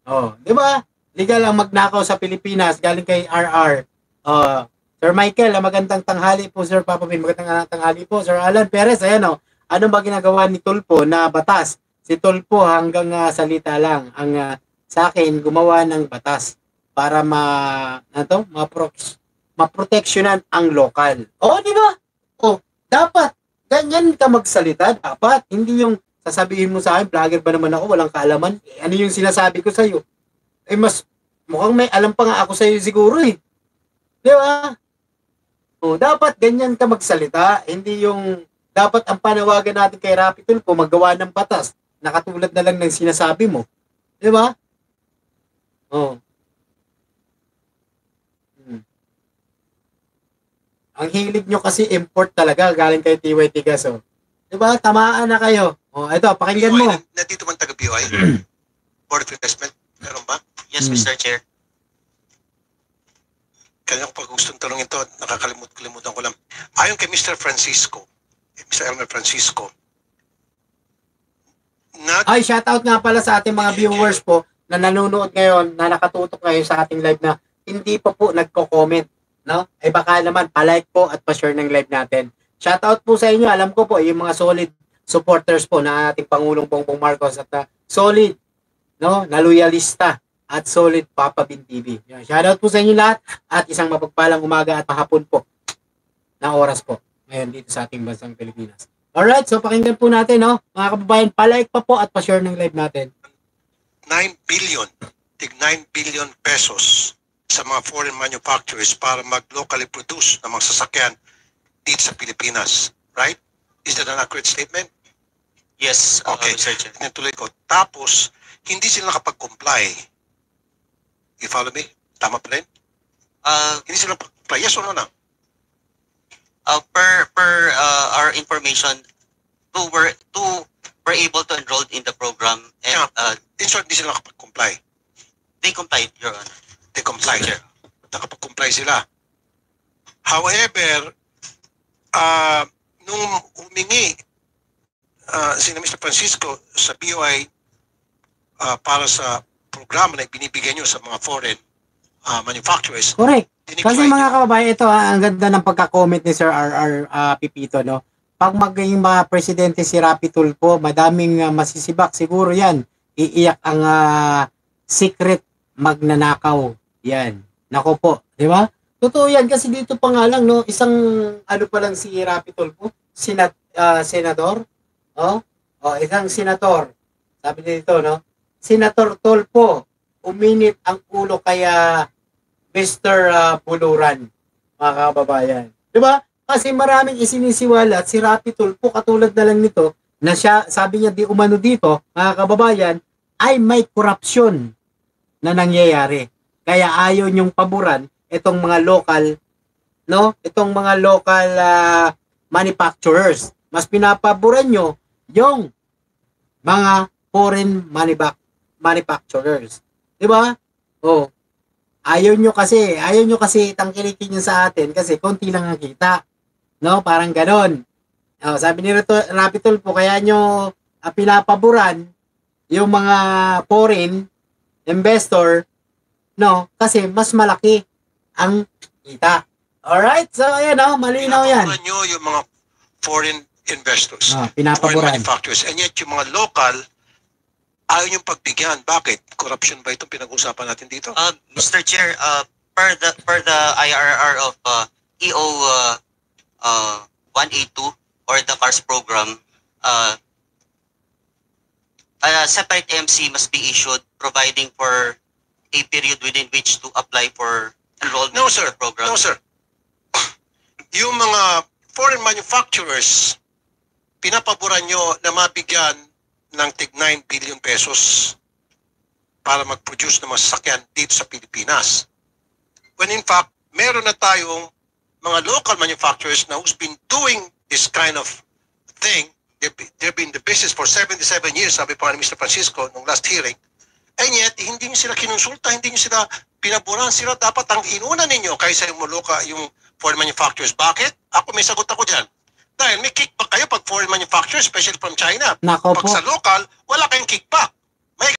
Oh, di ba? Legal ang magnakaw sa Pilipinas galing kay RR. Oh, Sir Michael, magandang tanghali po, Sir Papa Bin. Magandang tanghali po, Sir Alan Perez. Ayan oh. Ano ba ginagawa ni Tulpo na batas? Si Tulpo hanggang salita lang. Ang sa akin gumawa ng batas para maproteksyonan ang lokal. Oh, di ba? Oh, dapat ganyan ka magsalita, dapat hindi yung sasabihin mo sa akin, vlogger ba naman ako, walang kaalaman. Ano yung sinasabi ko sa iyo? Mas mukhang may alam pa nga ako sa iyo siguro eh. Di ba? O, dapat ganyan ka magsalita, hindi yung dapat ang panawagan natin kay Rapi Tulfo maggawa ng batas na katulad na lang ng sinasabi mo. Di ba? Oh. Ang hilig nyo kasi import talaga galing kay TY Tigaso. Di ba? Tamaan na kayo. Oh, ito, pakinggan mo. Nandito man taga-BOI? Board of Investment? Meron ba? Yes, Mr. Chair. Kaya pag gustong tanongin ito, nakakalimutan ko lang. Ayon kay Mr. Francisco, Mr. Elmer Francisco, ay, shoutout nga pala sa ating mga viewers po na nanonood ngayon, na nakatutok ngayon sa ating live na hindi pa po nagko-comment, no? Ay baka naman pa-like po at pa-share ng live natin. Shoutout po sa inyo. Alam ko po yung mga solid supporters po na ating Pangulong Bongbong Marcos at solid, no, na loyalista at solid Papa Bin TV. Shoutout po sa inyo lahat at isang mapagpalang umaga at mahapon po na oras po ngayon dito sa ating bansang Pilipinas. Alright, so pakinggan po natin, no? Mga kababayan, palike pa po at pa-share ng live natin. 9 billion, tig 9 billion pesos sa mga foreign manufacturers para mag-locally produce ng mga sasakyan dito sa Pilipinas. Right? Is that an accurate statement? Yes, okay. Mr. Chair. Tuloy ko. Tapos, hindi sila nakapag-comply. You follow me? Tama pa rin? Hindi sila nakapag-comply. Yes or no na? Per our information, two were able to enroll in the program, and in short, hindi sila nakapag-comply. They complied, Your Honor. They complied. Nakapag-comply sila. However, nung humingi si Mr. Francisco sa BOI para sa programa na binibigay nyo sa mga foreign manufacturers. Correct. Kasi mga kababayan, ito ang ganda ng pagka-comment ni Sir RR Pipito, no? Pag maging presidente si Rapi Tulfo, madaming masisibak siguro yan. Iiyak ang secret magnanakaw. Yan. Nako po, di ba? Totoo yan kasi dito pa nga lang, no? Isang pa lang si Rapi Tulfo, senador. Isang senator. Sabi dito, no? Senator Tulfo, uminit ang ulo kaya Mr. Buluran, mga kababayan. Diba? Kasi maraming isinisiwala at si Rapi Tulfo, katulad na lang nito, na siya, sabi niya di umano dito, mga kababayan, ay may korupsyon na nangyayari. Kaya ayaw niyong paboran itong mga local, no? Itong mga local manufacturers. Mas pinapaboran nyo yung mga foreign manufacturers. Diba? Oh. Ayaw nyo kasi tangkilikin nyo sa atin kasi konti lang ang kita. No? Parang ganon. Sabi ni Rapi Tulfo, kaya nyo pinapaboran yung mga foreign investor, no? Kasi mas malaki ang kita. Alright? So, ayan, malinaw yan. Pinapaboran nyo yung mga foreign investors, pinapaboran. Foreign manufacturers, and yet yung mga local, ayaw niyong pagbigyan. Bakit? Corruption ba itong pinag-usapan natin dito? Mr. Chair, per the IRR of EO 182 or the CARS program, a separate MC must be issued providing for a period within which to apply for enrollment in the program. No, sir. Yung mga foreign manufacturers, pinapaboran nyo na mabigyan ng tig 9 billion pesos para mag-produce ng mga sasakyan dito sa Pilipinas. When in fact, meron na tayong mga local manufacturers na who's been doing this kind of thing. They've been in the business for 77 years, sabi pa ni Mr. Francisco nung last hearing. And yet, hindi nyo sila kinonsulta, hindi nyo sila pinaboran. Sila dapat ang inuna ninyo kaysa yung yung foreign manufacturers. Bakit? May sagot ako dyan. Dahil may kickback kayo pag foreign manufacturers, especially from China. Nako pag po. sa local, wala kayong kickback.